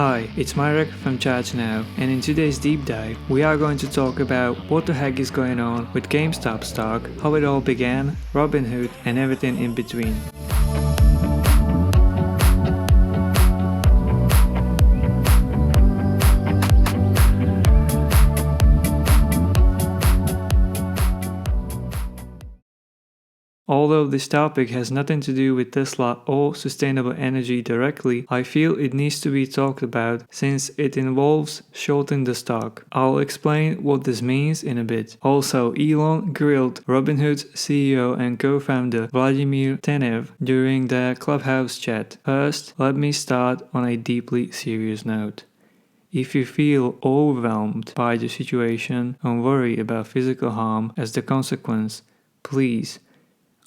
Hi, it's Marek from Chat Now, and in today's deep dive, we are going to talk about what the heck is going on with GameStop stock, how it all began, Robinhood, and everything in between. Although this topic has nothing to do with Tesla or sustainable energy directly, I feel it needs to be talked about since it involves shorting the stock. I'll explain what this means in a bit. Also, Elon grilled Robinhood's CEO and co-founder Vladimir Tenev during their Clubhouse chat. First, let me start on a deeply serious note. If you feel overwhelmed by the situation and worry about physical harm as the consequence, please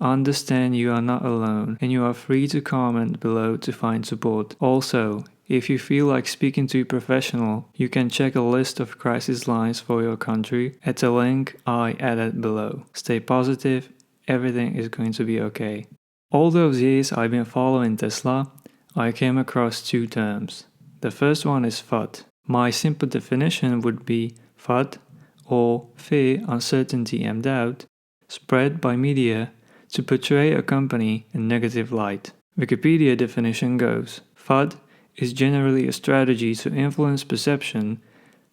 understand you are not alone, and you are free to comment below to find support. Also, if you feel like speaking to a professional, you can check a list of crisis lines for your country at the link I added below. Stay positive, everything is going to be okay. All those years I've been following Tesla, I came across two terms. The first one is FUD. My simple definition would be FUD, or fear, uncertainty and doubt, spread by media to portray a company in negative light. Wikipedia definition goes, FUD is generally a strategy to influence perception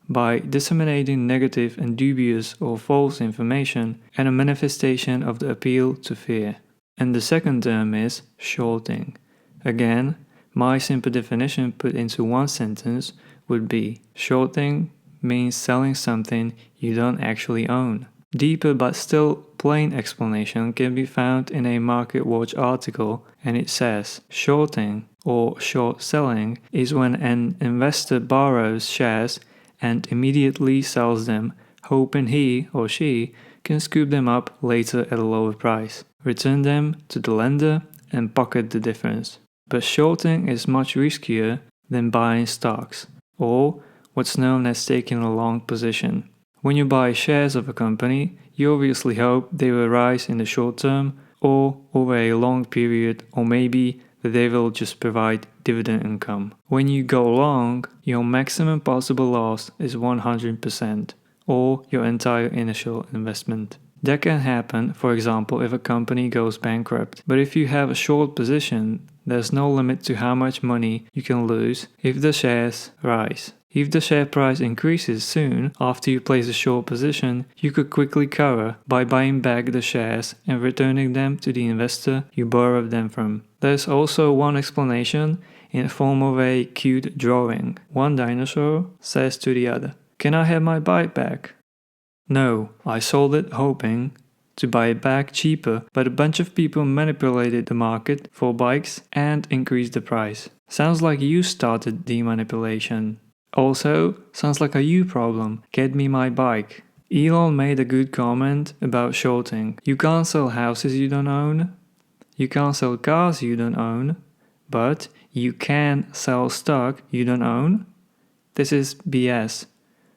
by disseminating negative and dubious or false information and a manifestation of the appeal to fear. And the second term is shorting. Again, my simple definition put into one sentence would be, shorting means selling something you don't actually own. Deeper but still plain explanation can be found in a MarketWatch article, and it says, shorting or short selling is when an investor borrows shares and immediately sells them, hoping he or she can scoop them up later at a lower price, return them to the lender and pocket the difference. But shorting is much riskier than buying stocks, or what's known as taking a long position. When you buy shares of a company, you obviously hope they will rise in the short term or over a long period, or maybe that they will just provide dividend income. When you go long, your maximum possible loss is 100%, or your entire initial investment. That can happen, for example, if a company goes bankrupt. But if you have a short position, there's no limit to how much money you can lose if the shares rise. If the share price increases soon after you place a short position, you could quickly cover by buying back the shares and returning them to the investor you borrowed them from. There's also one explanation in the form of a cute drawing. One dinosaur says to the other, "Can I have my bike back?" "No, I sold it hoping to buy it back cheaper, but a bunch of people manipulated the market for bikes and increased the price." Sounds like you started the manipulation. Also, sounds like a you problem. Get me my bike. Elon made a good comment about shorting. You can't sell houses you don't own. You can't sell cars you don't own. But you can sell stock you don't own. This is BS.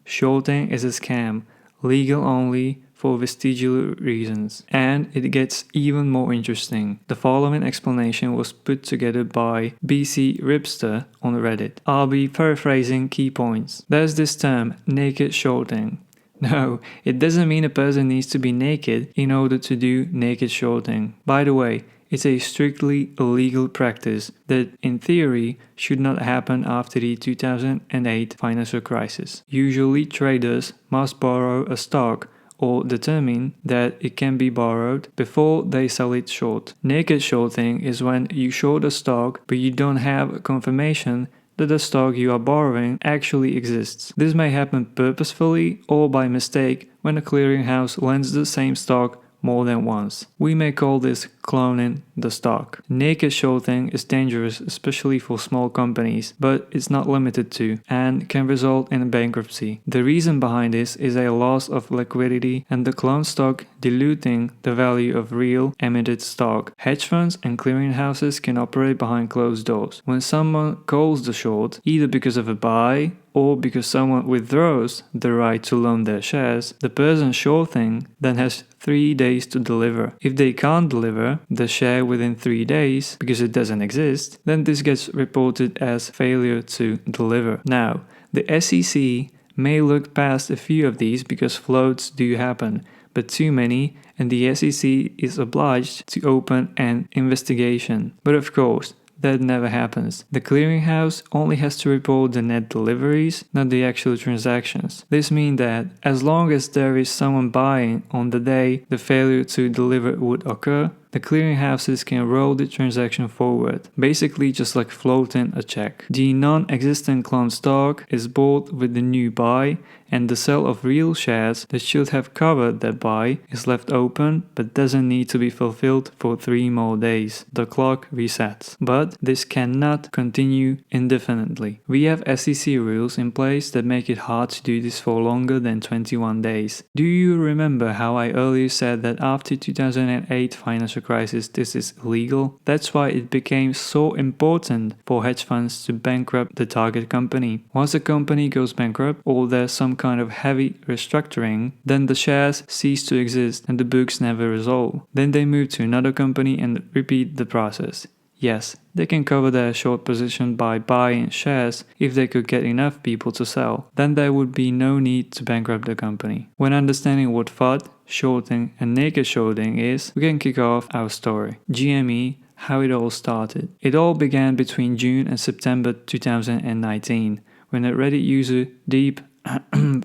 Shorting is a scam. Legal only for vestigial reasons. And it gets even more interesting. The following explanation was put together by BC Ripster on Reddit. I'll be paraphrasing key points. There's this term, naked shorting. No, it doesn't mean a person needs to be naked in order to do naked shorting. By the way, it's a strictly illegal practice that, in theory, should not happen after the 2008 financial crisis. Usually, traders must borrow a stock or determine that it can be borrowed before they sell it short. Naked shorting is when you short a stock but you don't have confirmation that the stock you are borrowing actually exists. This may happen purposefully or by mistake when a clearinghouse lends the same stock more than once. We may call this cloning the stock. Naked shorting is dangerous, especially for small companies, but it's not limited to, and can result in bankruptcy. The reason behind this is a loss of liquidity, and the clone stock diluting the value of real emitted stock. Hedge funds and clearinghouses can operate behind closed doors. When someone calls the short, either because of a buy or because someone withdraws the right to loan their shares, the person shorting then has 3 days to deliver. If they can't deliver the share within 3 days because it doesn't exist, then this gets reported as failure to deliver. Now, the SEC may look past a few of these because floats do happen, but too many, and the SEC is obliged to open an investigation. But of course, that never happens. The clearinghouse only has to report the net deliveries, not the actual transactions. This means that as long as there is someone buying on the day the failure to deliver would occur, the clearinghouses can roll the transaction forward, basically just like floating a check. The non-existent clone stock is bought with the new buy, and the sale of real shares that should have covered that buy is left open but doesn't need to be fulfilled for 3 more days. The clock resets. But this cannot continue indefinitely. We have SEC rules in place that make it hard to do this for longer than 21 days. Do you remember how I earlier said that after 2008 financial crisis this is illegal? That's why it became so important for hedge funds to bankrupt the target company. Once a company goes bankrupt or there's some kind of heavy restructuring, then the shares cease to exist and the books never resolve. Then they move to another company and repeat the process. Yes, they can cover their short position by buying shares if they could get enough people to sell. Then there would be no need to bankrupt the company. When understanding what FUD, shorting and naked shorting is, we can kick off our story. GME, how it all started. It all began between June and September 2019, when a Reddit user, Deep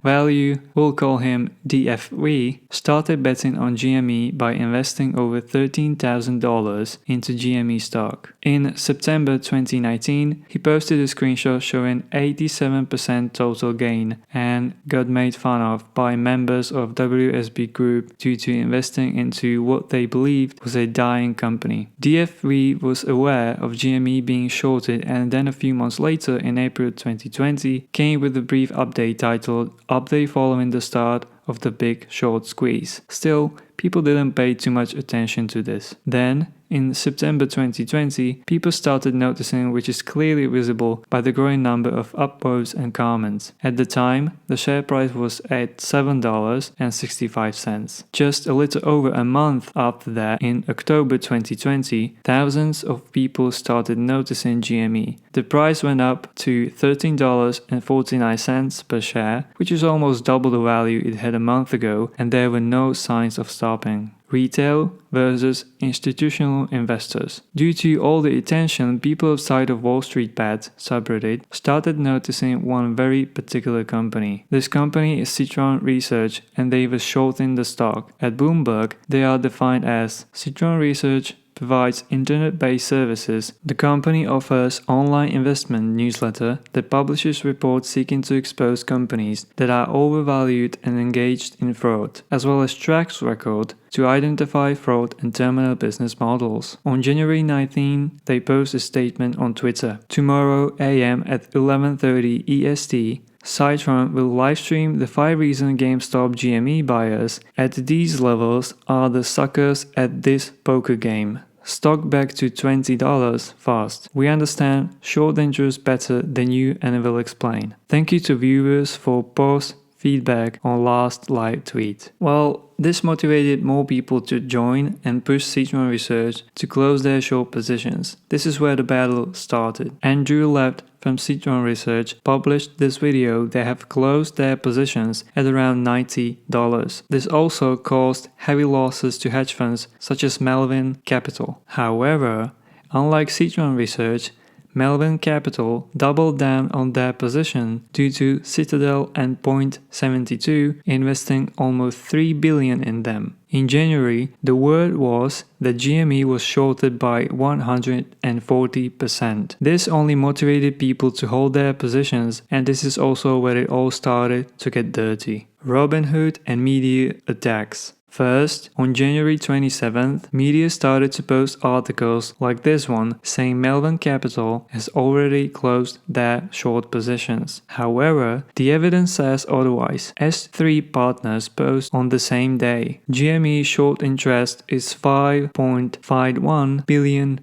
Value, we'll call him DFV, started betting on GME by investing over $13,000 into GME stock. In September 2019, he posted a screenshot showing 87% total gain and got made fun of by members of WSB Group due to investing into what they believed was a dying company. DFV was aware of GME being shorted and then a few months later, in April 2020, came with a brief update titled "Update following the start of the big short squeeze." Still, people didn't pay too much attention to this. Then, in September 2020, people started noticing, which is clearly visible by the growing number of upvotes and comments. At the time, the share price was at $7.65. Just a little over a month after that, in October 2020, thousands of people started noticing GME. The price went up to $13.49 per share, which is almost double the value it had a month ago, and there were no signs of stopping. Retail versus institutional investors. Due to all the attention, people outside of Wallstreetbets subreddit started noticing one very particular company. This company is Citron Research, and they were shorting the stock. At Bloomberg, they are defined as Citron Research provides internet-based services. The company offers online investment newsletter that publishes reports seeking to expose companies that are overvalued and engaged in fraud, as well as tracks record to identify fraud and terminal business models. On January 19, they post a statement on Twitter. Tomorrow AM at 11:30 EST, Citron will livestream the 5 reasons GameStop GME buyers at these levels are the suckers at this poker game. Stock back to $20 fast. We understand short interest better than you and will explain. Thank you to viewers for post feedback on last live tweet. Well, this motivated more people to join and push Citron Research to close their short positions. This is where the battle started. Andrew Left from Citron Research published this video. They have closed their positions at around $90. This also caused heavy losses to hedge funds such as Melvin Capital. However, unlike Citron Research, Melvin Capital doubled down on their position due to Citadel and Point72 investing almost $3 billion in them. In January, the word was that GME was shorted by 140%. This only motivated people to hold their positions, and this is also where it all started to get dirty. Robinhood and media attacks. First, on January 27th, media started to post articles like this one saying Melvin Capital has already closed their short positions. However, the evidence says otherwise, as 3 partners post on the same day. GME short interest is $5.51 billion.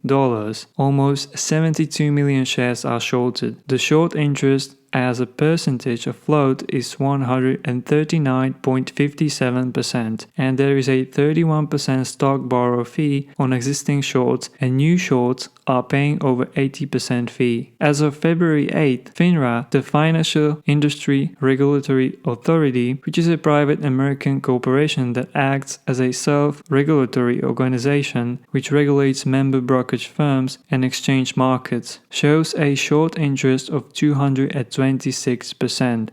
Almost 72 million shares are shorted. The short interest as a percentage of float is 139.57%, and there is a 31% stock borrow fee on existing shorts, and new shorts are paying over 80% fee. As of February 8th, FINRA, the Financial Industry Regulatory Authority, which is a private American corporation that acts as a self-regulatory organization which regulates member brokerage firms and exchange markets, shows a short interest of 226%.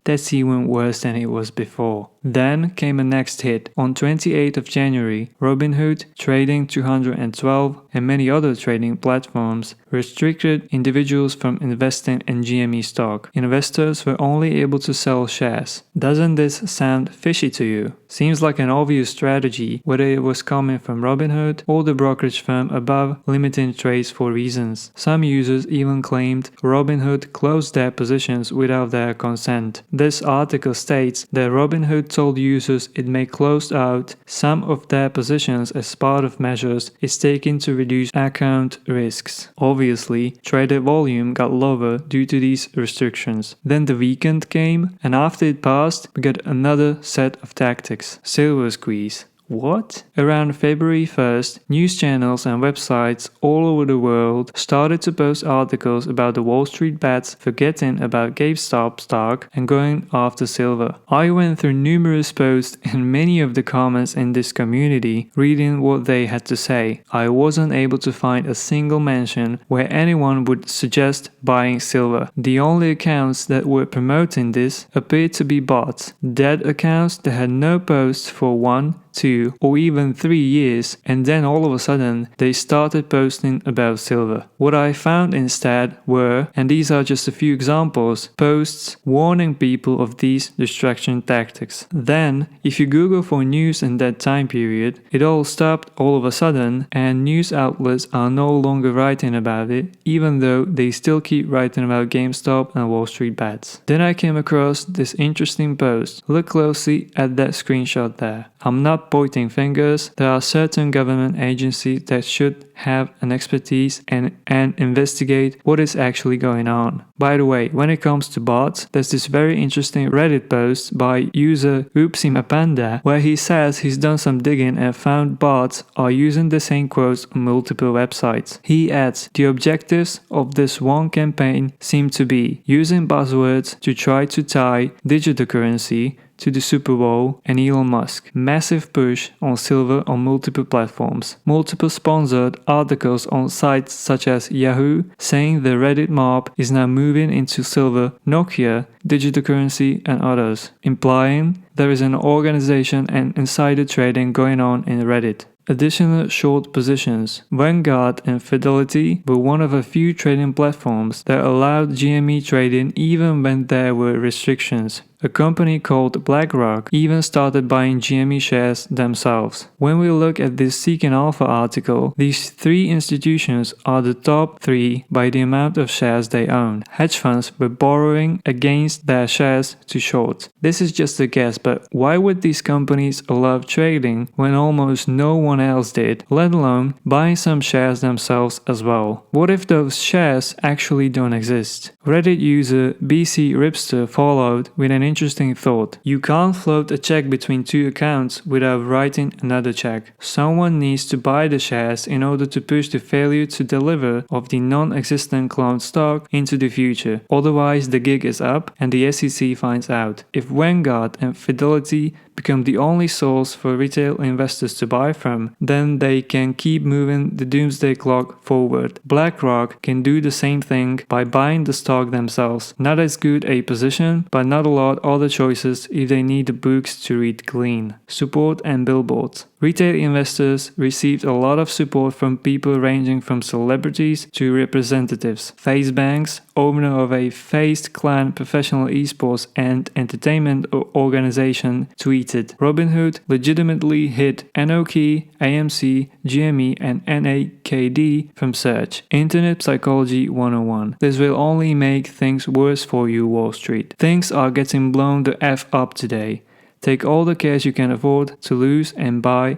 That's even worse than it was before. Then came a next hit. On 28th of January, Robinhood, Trading 212, and many other trading platforms restricted individuals from investing in GME stock. Investors were only able to sell shares. Doesn't this sound fishy to you? Seems like an obvious strategy, whether it was coming from Robinhood or the brokerage firm above limiting trades for reasons. Some users even claimed Robinhood closed their positions without their consent. This article states that Robinhood told users it may close out some of their positions as part of measures it's taken to reduce account risks. Obviously, traded volume got lower due to these restrictions. Then the weekend came, and after it passed, we got another set of tactics. Silver squeeze. What? Around February 1st, news channels and websites all over the world started to post articles about the Wallstreetbets forgetting about GameStop stock and going after silver. I went through numerous posts and many of the comments in this community, reading what they had to say. I wasn't able to find a single mention where anyone would suggest buying silver. The only accounts that were promoting this appeared to be bots, dead accounts that had no posts for 1, 2, or even 3 years, and then all of a sudden they started posting about silver. What I found instead were, and these are just a few examples, posts warning people of these distraction tactics. Then, if you Google for news in that time period, it all stopped all of a sudden, and news outlets are no longer writing about it, even though they still keep writing about GameStop and Wallstreetbets. Then I came across this interesting post. Look closely at that screenshot there. I'm not pointing fingers. There are certain government agencies that should have an expertise and investigate what is actually going on. By the way, when it comes to bots, there's this very interesting Reddit post by user Oopsiemapanda where he says he's done some digging and found bots are using the same quotes on multiple websites. He adds, the objectives of this one campaign seem to be using buzzwords to try to tie digital currency to the Super Bowl and Elon Musk. Massive push on silver on multiple platforms. Multiple sponsored articles on sites such as Yahoo saying the Reddit mob is now moving into silver, Nokia, digital currency and others, implying there is an organization and insider trading going on in Reddit. Additional short positions. Vanguard and Fidelity were one of a few trading platforms that allowed GME trading even when there were restrictions. A company called BlackRock even started buying GME shares themselves. When we look at this Seeking Alpha article, these 3 institutions are the top 3 by the amount of shares they own. Hedge funds were borrowing against their shares to short. This is just a guess, but why would these companies allow trading when almost no one else did, let alone buying some shares themselves as well? What if those shares actually don't exist? Reddit user BC Ripster followed with an interesting thought. You can't float a check between 2 accounts without writing another check. Someone needs to buy the shares in order to push the failure to deliver of the non-existent cloned stock into the future. Otherwise, the gig is up and the SEC finds out. If Vanguard and Fidelity become the only source for retail investors to buy from, then they can keep moving the doomsday clock forward. BlackRock can do the same thing by buying the stock themselves. Not as good a position, but not a lot other choices if they need the books to read clean. Support and Billboards. Retail investors received a lot of support from people ranging from celebrities to representatives. Face banks owner of a Phased Clan professional esports and entertainment organization, tweeted, "Robinhood legitimately hit Nokia, AMC, GME, and NAKD from search. Internet Psychology 101. This will only make things worse for you, Wall Street. Things are getting blown the F up today. Take all the cash you can afford to lose and buy.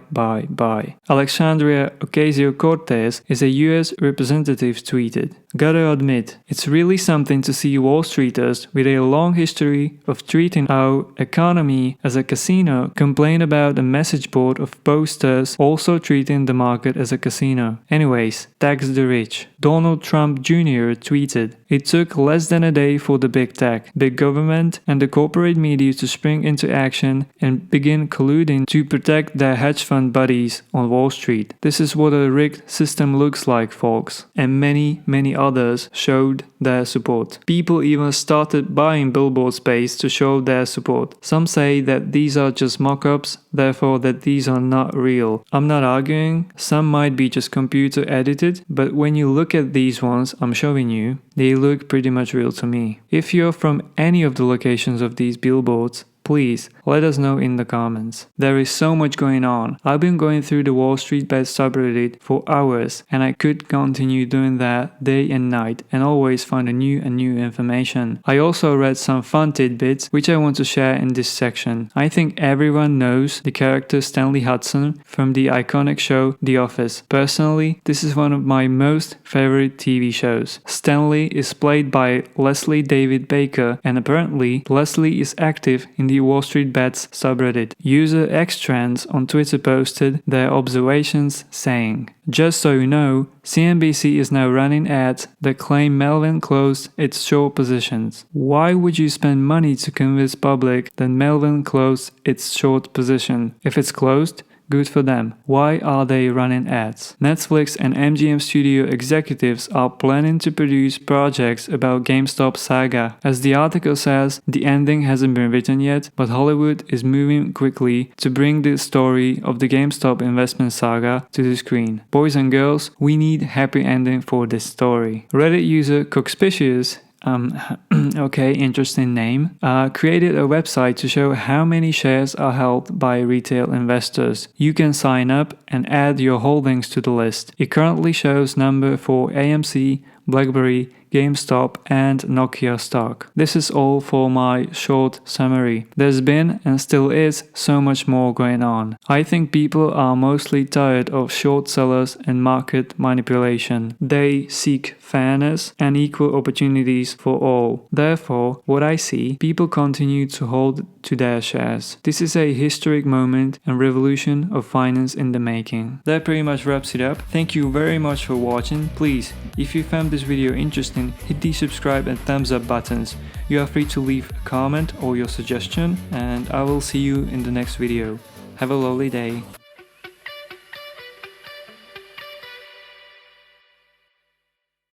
Alexandria Ocasio-Cortez is a US representative tweeted, "Gotta admit, it's really something to see Wall Streeters with a long history of treating our economy as a casino complain about a message board of posters also treating the market as a casino. Anyways, tax the rich." Donald Trump Jr. tweeted, "It took less than a day for the big tech, big government, and the corporate media to spring into action and begin colluding to protect their hedge fund buddies on Wall Street. This is what a rigged system looks like, folks." And many others showed their support. People even started buying billboard space to show their support. Some say that these are just mock-ups, therefore that these are not real. I'm not arguing, some might be just computer edited, but when you look at these ones I'm showing you, they look pretty much real to me. If you're from any of the locations of these billboards, please let us know in the comments. There is so much going on. I've been going through the Wallstreetbets subreddit for hours, and I could continue doing that day and night and always find a new information. I also read some fun tidbits which I want to share in this section. I think everyone knows the character Stanley Hudson from the iconic show The Office. Personally, this is one of my most favorite TV shows. Stanley is played by Leslie David Baker, and apparently Leslie is active in the Wallstreetbets subreddit. User Xtrans on Twitter posted their observations saying, "Just so you know, CNBC is now running ads that claim Melvin closed its short positions. Why would you spend money to convince public that Melvin closed its short position? If it's closed, good for them. Why are they running ads?" Netflix and MGM Studio executives are planning to produce projects about GameStop saga. As the article says, the ending hasn't been written yet, but Hollywood is moving quickly to bring the story of the GameStop investment saga to the screen. Boys and girls, we need happy ending for this story. Reddit user Coxpicious okay, interesting name, created a website to show how many shares are held by retail investors. You can sign up and add your holdings to the list. It currently shows number for AMC, BlackBerry, GameStop, and Nokia stock. This is all for my short summary. There's been and still is so much more going on. I think people are mostly tired of short sellers and market manipulation. They seek fairness and equal opportunities for all. Therefore, what I see, people continue to hold to their shares. This is a historic moment and revolution of finance in the making. That pretty much wraps it up. Thank you very much for watching. Please, if you found this video interesting, hit the subscribe and thumbs up buttons. You are free to leave a comment or your suggestion, and I will see you in the next video. Have a lovely day.